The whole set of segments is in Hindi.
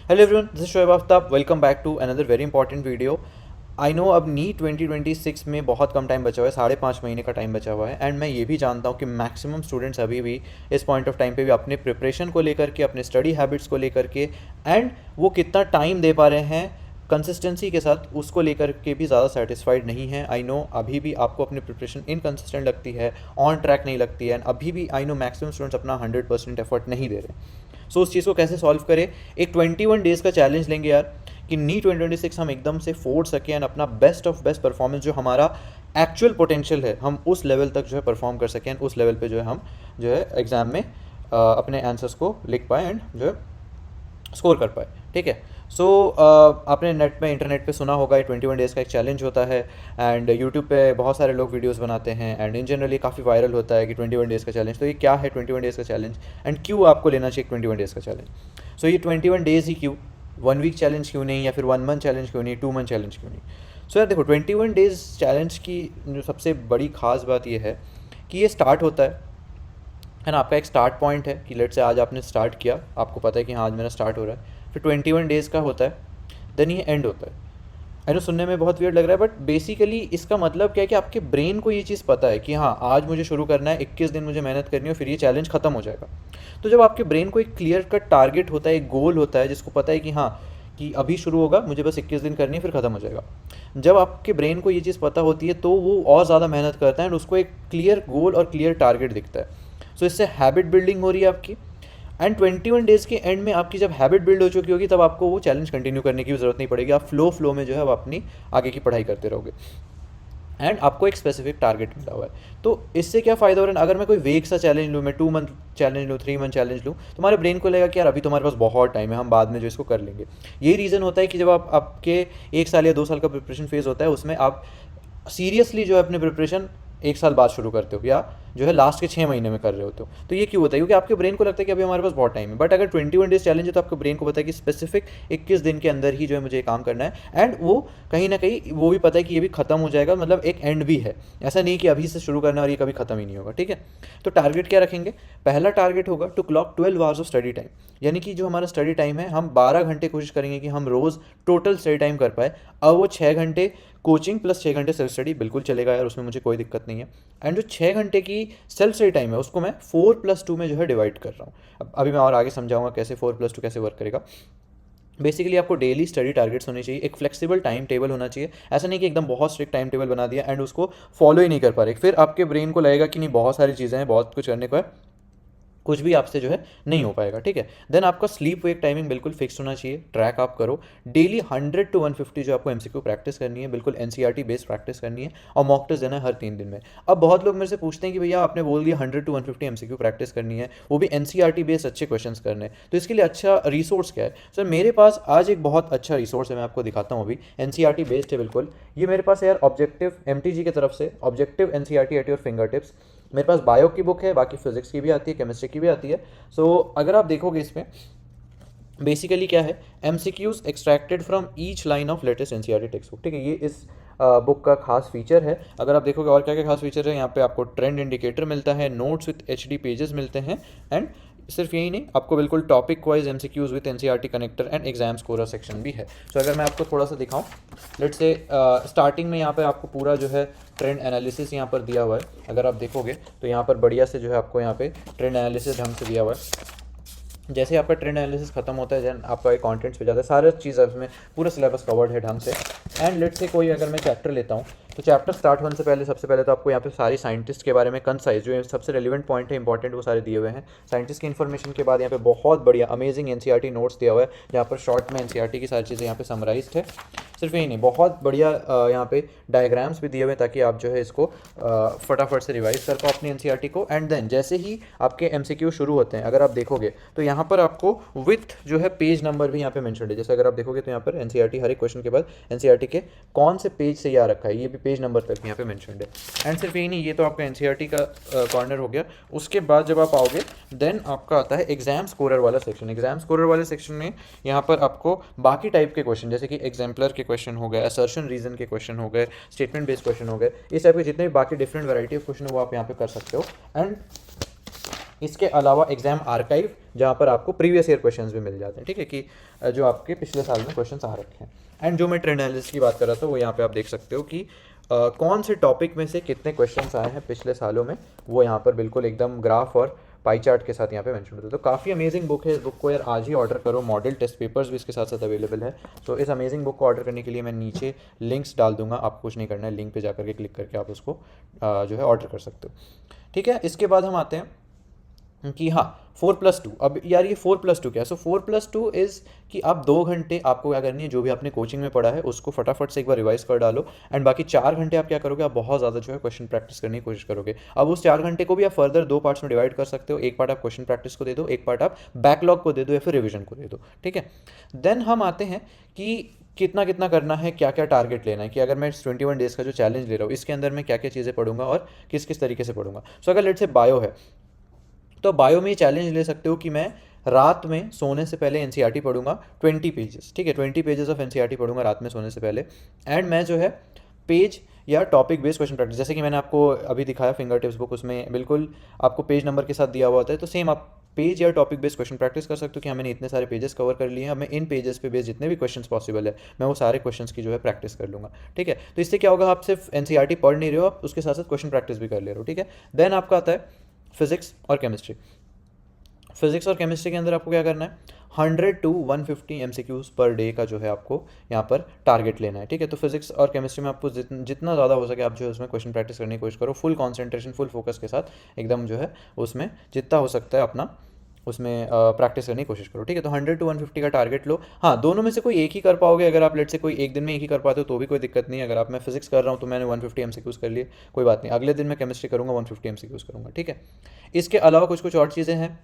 Hello everyone, this is Shoaib Aftab. Welcome back to another very important video. I know अब नीट 2026 में बहुत कम टाइम बचा हुआ है, 5.5 महीने का टाइम बचा हुआ है। एंड मैं ये भी जानता हूँ कि मैक्सिमम स्टूडेंट्स अभी भी इस पॉइंट ऑफ टाइम पे भी अपने प्रिपरेशन को लेकर के, अपने स्टडी हैबिट्स को लेकर के एंड वो कितना टाइम दे पा रहे हैं कंसिस्टेंसी के साथ, उसको लेकर के भी ज़्यादा सेटिस्फाइड नहीं है। आई नो अभी भी आपको अपनी प्रिपरेशन इनकंसिस्टेंट लगती है, ऑन ट्रैक नहीं लगती है। एंड अभी भी आई नो मैक्सिमम स्टूडेंट्स अपना 100% एफर्ट नहीं दे रहे। सो उस चीज़ को कैसे सॉल्व करें, एक 21 डेज़ का चैलेंज लेंगे यार, कि नी 2026 हम एकदम से फोड़ सकें एंड अपना बेस्ट ऑफ बेस्ट परफॉर्मेंस, जो हमारा एक्चुअल पोटेंशियल है, हम उस लेवल तक जो है परफॉर्म कर सकें एंड उस लेवल पे जो है हम जो है एग्ज़ाम में अपने आंसर्स को लिख पाए एंड जो है स्कोर कर पाए। ठीक है। सो आपने नेट पे, इंटरनेट पे सुना होगा, ये 21 डेज़ का एक चैलेंज होता है एंड यूट्यूब पे बहुत सारे लोग वीडियोस बनाते हैं एंड इन जनरल ये काफ़ी वायरल होता है कि 21 डेज़ का चैलेंज। तो ये क्या है 21 डेज़ का चैलेंज एंड क्यों आपको लेना चाहिए 21 डेज़ का चैलेंज? सो ये 21 डेज़ ही क्यों, 1 वीक चैलेंज क्यों नहीं, या फिर 1 मंथ चैलेंज क्यों नहीं, 2 मंथ चैलेंज क्यों नहीं? सो यार देखो, 21 डेज़ चैलेंज की जो सबसे बड़ी खास बात ये है कि ये स्टार्ट होता है ना, आपका एक स्टार्ट पॉइंट है कि लेट से आज आपने स्टार्ट किया, आपको पता है कि हाँ आज मेरा स्टार्ट हो रहा है, फिर 21 डेज़ का होता है, देन ये एंड होता है। आई नो सुनने में बहुत वियर्ड लग रहा है, बट बेसिकली इसका मतलब क्या है कि आपके ब्रेन को ये चीज़ पता है कि हाँ आज मुझे शुरू करना है, 21 दिन मुझे मेहनत करनी है, फिर ये चैलेंज खत्म हो जाएगा। तो जब आपके ब्रेन को एक क्लियर कट टारगेट होता है, एक गोल होता है, जिसको पता है कि हाँ कि अभी शुरू होगा, मुझे बस 21 दिन करनी है, फिर ख़त्म हो जाएगा। जब आपके ब्रेन को ये चीज़ पता होती है तो वो और ज़्यादा मेहनत करता है एंड उसको एक क्लियर गोल और क्लियर टारगेट दिखता है। सो इससे हैबिट बिल्डिंग हो रही है आपकी, एंड 21 डेज़ के एंड में आपकी जब हैबिट बिल्ड हो चुकी होगी, तब आपको वो चैलेंज कंटिन्यू करने की भी ज़रूरत नहीं पड़ेगी। आप फ्लो में जो है आप अपनी आगे की पढ़ाई करते रहोगे एंड आपको एक स्पेसिफिक टारगेट मिला हुआ है। तो इससे क्या फ़ायदा हो रहा है, अगर मैं कोई वेग सा चैलेंज लूँ, मैं 2 मंथ चैलेंज लूँ, 3 मंथ चैलेंज लूँ, तो हमारे ब्रेन को लगेगा कि यार अभी तुम्हारे पास बहुत टाइम है, हम बाद में जो इसको कर लेंगे। यही रीज़न होता है कि जब आप आपके 1 साल या 2 साल का प्रिपरेशन फेज़ होता है, उसमें आप सीरियसली जो है अपने प्रिपरेशन 1 साल बाद शुरू करते हो, या जो है लास्ट के 6 महीने में कर रहे होते हो। तो ये क्यों होता है? क्योंकि आपके ब्रेन को लगता है कि अभी हमारे पास बहुत टाइम है। बट अगर 21 डेज़ चैलेंज है तो आपके ब्रेन को पता है कि स्पेसिफिक 21 दिन के अंदर ही जो है मुझे ये काम करना है, एंड वो कहीं ना कहीं वो भी पता है कि ये भी खत्म हो जाएगा, मतलब एक एंड भी है। ऐसा नहीं कि अभी से शुरू करना और ये कभी खत्म ही नहीं होगा। ठीक है। तो टारगेट क्या रखेंगे? पहला टारगेट होगा to clock 12 hours of study time, यानी कि जो हमारा स्टडी टाइम है, हम 12 घंटे कोशिश करेंगे कि हम रोज़ टोटल स्टडी टाइम कर पाए। अब वो 6 घंटे कोचिंग प्लस 6 घंटे सेल्फ स्टडी बिल्कुल चलेगा यार, उसमें मुझे कोई दिक्कत नहीं है। एंड जो 6 घंटे की सेल्फ स्टडी टाइम है, उसको मैं 4+2 में जो है डिवाइड कर रहा हूँ। अब अभी मैं और आगे समझाऊंगा कैसे 4+2 कैसे वर्क करेगा। बेसिकली आपको डेली स्टडी टारगेट्स होने चाहिए, एक फ्लेक्सिबल टाइम टेबल होना चाहिए। ऐसा नहीं कि एकदम बहुत स्ट्रिक्ट टाइम टेबल बना दिया एंड उसको फॉलो ही नहीं कर पा रहे, फिर आपके ब्रेन को लगेगा कि नहीं बहुत सारी चीज़ें हैं, बहुत कुछ करने को है, कुछ भी आपसे जो है नहीं हो पाएगा। ठीक है। देन आपका स्लीप वेक टाइमिंग बिल्कुल फिक्स होना चाहिए, ट्रैक आप करो डेली 100 to 150 जो आपको एमसीक्यू प्रैक्टिस करनी है, बिल्कुल एनसीईआरटी बेस्ड प्रैक्टिस करनी है, और मॉक टेस्ट देना है हर 3 दिन में। अब बहुत लोग मेरे से पूछते हैं कि भैया आपने बोल दिया 100 to 150 एमसीक्यू प्रैक्टिस करनी है, वो भी एनसीईआरटी बेस्ड अच्छे क्वेश्चन करने हैं, तो इसके लिए अच्छा रिसोर्स क्या है? सर मेरे पास आज एक बहुत अच्छा रिसोर्स है, मैं आपको दिखाता हूँ। अभी एनसीईआरटी बेस्ड है बिल्कुल, ये मेरे पास है यार, ऑब्जेक्टिव एमटीजी की तरफ से objective NCERT at your finger tips. मेरे पास बायो की बुक है, बाकी फिजिक्स की भी आती है, केमिस्ट्री की भी आती है। सो अगर आप देखोगे इसमें बेसिकली क्या है, MCQs extracted from each line of latest NCERT text book. ठीक है, ये इस बुक का खास फीचर है। अगर आप देखोगे और क्या क्या खास फीचर है, यहाँ पे आपको ट्रेंड इंडिकेटर मिलता है, नोट्स विथ एचडी पेजेस मिलते हैं, एंड सिर्फ यही नहीं, आपको बिल्कुल topic wise MCQs with NCERT connector and exam scorer section भी है। सो अगर मैं आपको थोड़ा सा दिखाऊं, लेट्स से स्टार्टिंग में यहाँ पे आपको पूरा जो है ट्रेंड एनालिसिस यहाँ पर दिया हुआ है। अगर आप देखोगे तो यहाँ पर बढ़िया से जो है आपको यहाँ पे ट्रेंड एनालिसिस ढंग से दिया हुआ है। जैसे आपका ट्रेंड एनालिसिस खत्म होता है, जैन आपका एक कॉन्टेंट्स पे जाता है, सारा चीज़ उसमें पूरा सिलेबस कवर्ड है ढंग से। एंड लेट से कोई अगर मैं चैप्टर लेता हूँ, तो चैप्टर स्टार्ट होने से पहले सबसे पहले तो आपको यहाँ पे सारी साइंटिस्ट के बारे में कंसाइज जो सबसे रेलिवेंट पॉइंट है, इंपॉर्टेंट, वो सारे दिए हुए हैं। साइंटिस्ट की इन्फॉर्मेशन के बाद यहाँ पे बहुत बढ़िया अमेजिंग एनसीईआरटी नोट्स दिया हुआ है, जहाँ पर शॉर्ट में एनसीईआरटी की सारी चीज़ें यहाँ पे समराइज्ड है। सिर्फ यही नहीं, बहुत बढ़िया यहाँ पे डायग्राम्स भी दिए हुए हैं, ताकि आप जो है इसको फटाफट से रिवाइज कर पाओ अपनी एनसीईआरटी को। एंड देन जैसे ही आपके एमसीक्यू शुरू होते हैं, अगर आप देखोगे तो यहाँ पर आपको विथ जो है पेज नंबर भी यहाँ पे मेंशन है। जैसे अगर आप देखोगे तो यहाँ पर एनसीईआरटी, हर एक क्वेश्चन के बाद एनसीईआरटी के कौन से पेज से ये आ रखा है, ये भी पेज नंबर तक यहाँ पे मेंशन है। एंड सिर्फ यही नहीं, ये तो आपका एनसीईआरटी का कॉर्नर हो गया। उसके बाद जब आप आओगे, देन आपका आता है एग्जाम स्कोरर वाला सेक्शन। एग्जाम स्कोरर वाले सेक्शन में यहाँ पर आपको बाकी टाइप के क्वेश्चन, जैसे कि एग्जाम्पलर के क्वेश्चन हो गए, असर्शन रीजन के क्वेश्चन हो गए, स्टेटमेंट बेस्ड क्वेश्चन हो गए, इस टाइप के जितने भी बाकी डिफरेंट वैरायटी ऑफ क्वेश्चन है वो आप यहाँ पे कर सकते हो। एंड इसके अलावा एग्जाम आर्काइव, जहाँ पर आपको प्रीवियस ईयर क्वेश्चंस भी मिल जाते हैं, ठीक है, कि जो आपके पिछले साल में क्वेश्चंस आ रखे हैं। एंड जो मैं ट्रेंड एनालिसिस की बात कर रहा था वो यहाँ पे आप देख सकते हो कि कौन से टॉपिक में से कितने क्वेश्चंस आए हैं पिछले सालों में, वो यहाँ पर बिल्कुल एकदम ग्राफ और पाई चार्ट के साथ यहाँ पे मेंशन होता है। तो काफ़ी अमेजिंग बुक है, इस बुक को यार आज ही ऑर्डर करो, मॉडल टेस्ट पेपर्स भी इसके साथ साथ अवेलेबल है। तो इस अमेजिंग बुक को ऑर्डर करने के लिए मैं नीचे लिंक्स डाल दूंगा, आपको कुछ नहीं करना है, लिंक पे जा करके क्लिक करके आप उसको जो है ऑर्डर कर सकते हो, ठीक है। इसके बाद हम आते हैं कि हाँ 4+2। अब यार ये 4+2 क्या है? सो 4+2 इज़ कि आप 2 घंटे आपको क्या करनी है, जो भी आपने कोचिंग में पढ़ा है उसको फटाफट से एक बार रिवाइज कर डालो, एंड बाकी 4 घंटे आप क्या करोगे, आप बहुत ज़्यादा जो है क्वेश्चन प्रैक्टिस करने की कोशिश करोगे। अब उस 4 घंटे को भी आप फर्दर 2 पार्ट्स में डिवाइड कर सकते हो, एक पार्ट आप क्वेश्चन प्रैक्टिस को दे दो, एक पार्ट आप बैकलॉग को दे दो या फिर रिविजन को दे दो, ठीक है। देन हम आते हैं कि कितना कितना करना है, क्या क्या टारगेट लेना है, कि अगर मैं 21 डेज़ का जो चैलेंज ले रहा हूँ इसके अंदर मैं क्या क्या चीज़ें पढ़ूंगा और किस किस तरीके से पढ़ूंगा। सो अगर लेट से बायो है तो बायो में ये चैलेंज ले सकते हो कि मैं रात में सोने से पहले एनसीईआरटी पढ़ूंगा 20 पेजेस, ठीक है, 20 पेजेस ऑफ एनसीईआरटी पढ़ूंगा रात में सोने से पहले। एंड मैं जो है पेज या टॉपिक बेस्ड क्वेश्चन प्रैक्टिस, जैसे कि मैंने आपको अभी दिखाया फिंगर टिप्स बुक, उसमें बिल्कुल आपको पेज नंबर के साथ दिया हुआ होता है, तो सेम आप पेज या टॉपिक बेस्ड क्वेश्चन प्रैक्टिस कर सकते हो कि हाँ मैंने इतने सारे पेजेस कवर कर लिए हैं, अब मैं इन पेजेस पे बेस्ड जितने भी क्वेश्चंस पॉसिबल है मैं वो सारे क्वेश्चंस की जो है प्रैक्टिस कर लूँगा, ठीक है। तो इससे क्या होगा, आप सिर्फ एनसीईआरटी पढ़ नहीं रहे हो, आप उसके साथ साथ क्वेश्चन प्रैक्टिस भी कर ले रहे हो, ठीक है। देन आपका आता है फिजिक्स और केमिस्ट्री। फिजिक्स और केमिस्ट्री के अंदर आपको क्या करना है, 100 to 150 MCQs पर डे का जो है आपको यहाँ पर टारगेट लेना है, ठीक है। तो फिजिक्स और केमिस्ट्री में आपको जितना ज़्यादा हो सके आप जो है उसमें क्वेश्चन प्रैक्टिस करने की कोशिश करो, फुल कॉन्सेंट्रेशन फुल फोकस के साथ एकदम जो है उसमें जितना हो सकता है अपना उसमें प्रैक्टिस करने की कोशिश करो, ठीक है। तो 100 to 150 का टारगेट लो। हाँ दोनों में से कोई एक ही कर पाओगे, अगर आप लेट से कोई एक दिन में एक ही कर पाते हो तो भी कोई दिक्कत नहीं है। अगर आप मैं फिजिक्स कर रहा हूँ तो मैंने 150 MCQs कर लिए, कोई बात नहीं, अगले दिन मैं केमिस्ट्री करूँगा 150 MCQs करूँगा, ठीक है। इसके अलावा कुछ कुछ और चीज़ें हैं,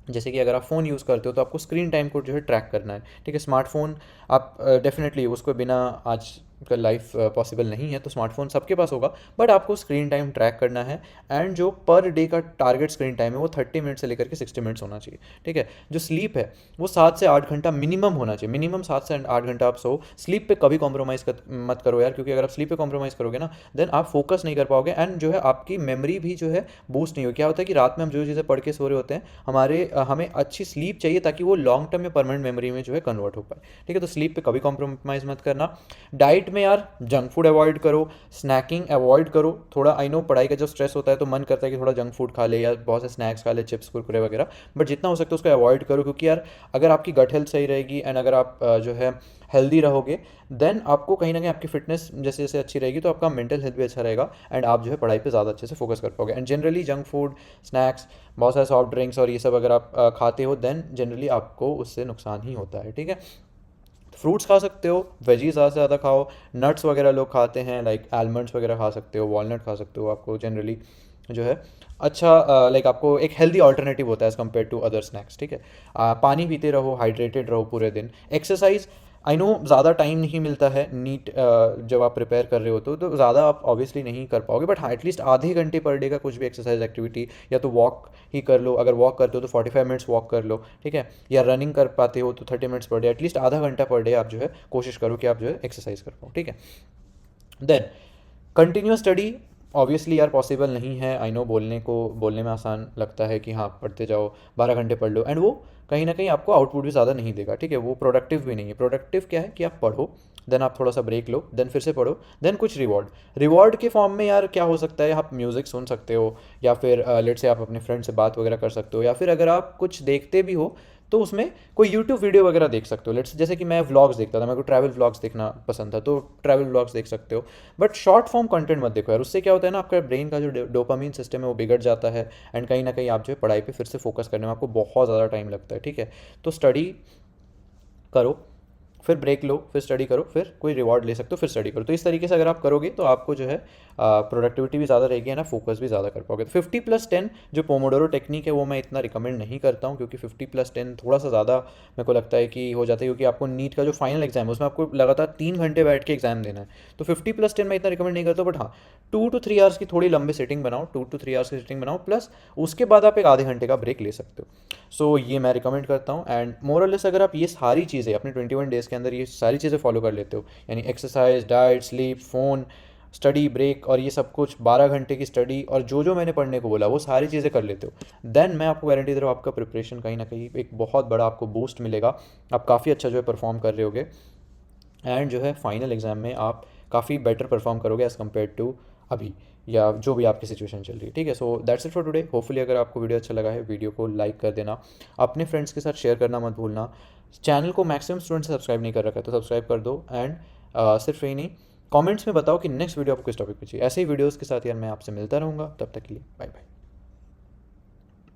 जैसे कि अगर आप फ़ोन यूज़ करते हो तो आपको स्क्रीन टाइम को जो है ट्रैक करना है, ठीक है। स्मार्टफोन आप डेफिनेटली उसको बिना आज का लाइफ पॉसिबल नहीं है, तो स्मार्टफोन सबके पास होगा, बट आपको स्क्रीन टाइम ट्रैक करना है। एंड जो पर डे का टारगेट स्क्रीन टाइम है वो 30 मिनट से लेकर के 60 मिनट्स होना चाहिए, ठीक है। जो स्लीप है वो 7 से 8 घंटा मिनिमम होना चाहिए, मिनिमम 7 से 8 घंटा आप सो। स्लीप पे कभी कॉम्प्रोमाइज़ मत करो यार, क्योंकि अगर आप स्लीप पे कॉम्प्रोमाइज़ करोगे ना देन आप फोकस नहीं कर पाओगे, एंड जो है आपकी मेमोरी भी जो है बूस्ट नहीं होगी। क्या होता है कि रात में हम जो चीज़ें पढ़ के सो रहे होते हैं हमें अच्छी स्लीप चाहिए ताकि वो लॉन्ग टर्म में परमानेंट मेमोरी में जो है कन्वर्ट हो पाए, ठीक है। तो स्लीप पे कभी कॉम्प्रोमाइज़ मत करना। डाइट में यार जंक फूड अवॉइड करो, स्नैकिंग अवॉइड करो। थोड़ा आई नो पढ़ाई का जब स्ट्रेस होता है तो मन करता है कि थोड़ा जंक फूड खा ले या बहुत से स्नैक्स खा ले, चिप्स कुरकुरे वगैरह, बट जितना हो सकता है उसको अवॉइड करो, क्योंकि यार अगर आपकी गट हेल्थ सही रहेगी एंड अगर आप जो है हेल्दी रहोगे देन आपको कहीं ना कहीं आपकी फिटनेस जैसे जैसे अच्छी रहेगी तो आपका मेंटल हेल्थ भी अच्छा रहेगा एंड आप जो है पढ़ाई पे ज़्यादा अच्छे से फोकस कर पाओगे। And generally junk food, snacks, बहुत सारे सॉफ्ट ड्रिंक्स और ये सब अगर आप खाते हो देन जनरली आपको उससे नुकसान ही होता है, ठीक है। फ्रूट्स खा सकते हो, वेजीज ज़्यादा से ज़्यादा खाओ, नट्स वगैरह लोग खाते हैं लाइक आलमंड्स वगैरह खा सकते हो, वॉलनट खा सकते हो, आपको जनरली जो है अच्छा लाइक आपको एक हेल्दी ऑल्टरनेटिव होता है as compare to other snacks, ठीक है। पानी पीते रहो, हाइड्रेटेड रहो पूरे दिन। एक्सरसाइज आई नो ज़्यादा टाइम नहीं मिलता है नीट जब आप प्रिपेयर कर रहे हो तो ज़्यादा आप ऑब्वियसली नहीं कर पाओगे, बट हाँ एटलीस्ट आधे घंटे पर डे का कुछ भी एक्सरसाइज एक्टिविटी, या तो वॉक ही कर लो, अगर वॉक करते हो तो 45 मिनट्स वॉक कर लो, ठीक है, या रनिंग कर पाते हो तो 30 मिनट्स पर डे, एटलीस्ट आधा घंटा पर डे आप जो है कोशिश करो कि आप जो है एक्सरसाइज कर पाओ, ठीक है। देन कंटिन्यूस स्टडी ऑब्वियसली यार पॉसिबल नहीं है, आई नो बोलने में आसान लगता है कि हाँ पढ़ते जाओ 12 घंटे पढ़ लो, एंड वो कहीं ना कहीं आपको आउटपुट भी ज़्यादा नहीं देगा, ठीक है। वो प्रोडक्टिव भी नहीं है। प्रोडक्टिव क्या है कि आप पढ़ो, देन आप थोड़ा सा ब्रेक लो, देन फिर से पढ़ो, देन कुछ रिवॉर्ड के फॉर्म में यार क्या हो सकता है, आप म्यूज़िक सुन सकते हो, या फिर लेट से आप अपने फ्रेंड से बात वगैरह कर सकते हो, या फिर अगर आप कुछ देखते भी हो तो उसमें कोई यूट्यूब वीडियो वगैरह देख सकते हो। लेट्स जैसे कि मैं व्लॉग्स देखता था, मेरे को ट्रैवल व्लॉग्स देखना पसंद था, तो ट्रैवल व्लॉग्स देख सकते हो, बट शॉर्ट फॉर्म कंटेंट मत देखो यार, उससे क्या होता है ना आपका ब्रेन का जो डोपामीन सिस्टम है वो बिगड़ जाता है, एंड कहीं ना कहीं आप जो है पढ़ाई पे फिर से फोकस करने में आपको बहुत ज़्यादा टाइम लगता है, ठीक है। तो स्टडी करो, फिर ब्रेक लो, फिर स्टडी करो, फिर कोई रिवॉर्ड ले सकते हो, फिर स्टडी करो। तो इस तरीके से अगर आप करोगे तो आपको जो है प्रोडक्टिविटी भी ज़्यादा रहेगी, है ना, फोकस भी ज़्यादा कर पाओगे। तो 50+10 जो पोमोडोरो टेक्निक है वो मैं इतना रिकमेंड नहीं करता हूँ, क्योंकि 50+10 थोड़ा सा ज़्यादा मेरे को लगता है कि हो जाता है, क्योंकि आपको नीट का जो फाइनल एग्जाम है उसमें आपको लगातार 3 घंटे बैठ के एग्जाम देना है। तो 50+10 मैं इतना रिकमेंड नहीं करता, बट हाँ 2 to 3 आवर्स की थोड़ी लंबी सेटिंग बनाओ, 2 to 3 आवर्स की सेटिंग बनाओ, प्लस उसके बाद आप एक आधे घंटे का ब्रेक ले सकते हो। सो ये मैं रिकमेंड करता हूँ। एंड मोरलेस अगर आप ये सारी चीज़ें अपने 21 डेज़ के अंदर ये सारी चीज़ें फॉलो कर लेते हो, यानी exercise, diet, sleep, phone, study break और ये सब कुछ 12 घंटे की स्टडी और जो जो मैंने पढ़ने को बोला वो सारी चीज़ें कर लेते हो, देन मैं आपको गारंटी दे रहा हूँ आपका प्रिपरेशन कहीं ना कहीं एक बहुत बड़ा आपको बूस्ट मिलेगा। आप काफ़ी अच्छा जो है परफॉर्म कर रहे होगे, एंड जो है फाइनल एग्ज़ाम में आप काफ़ी बेटर परफॉर्म करोगे एज़ कम्पेयर टू अभी, या जो भी आपकी सिचुएशन चल रही है। ठीक है, so that's it for today. Hopefully अगर आपको वीडियो अच्छा लगा है, वीडियो को लाइक कर देना, अपने फ्रेंड्स के साथ शेयर करना मत भूलना। चैनल को मैक्सिमम स्टूडेंट्स ने सब्सक्राइब नहीं कर रखा है तो सब्सक्राइब कर दो, एंड सिर्फ यही नहीं, कमेंट्स में बताओ कि नेक्स्ट वीडियो आपको किस टॉपिक पे चाहिए। ऐसे ही वीडियोज़ के साथ यार मैं आपसे मिलता रहूँगा, तब तक के लिए बाय बाय।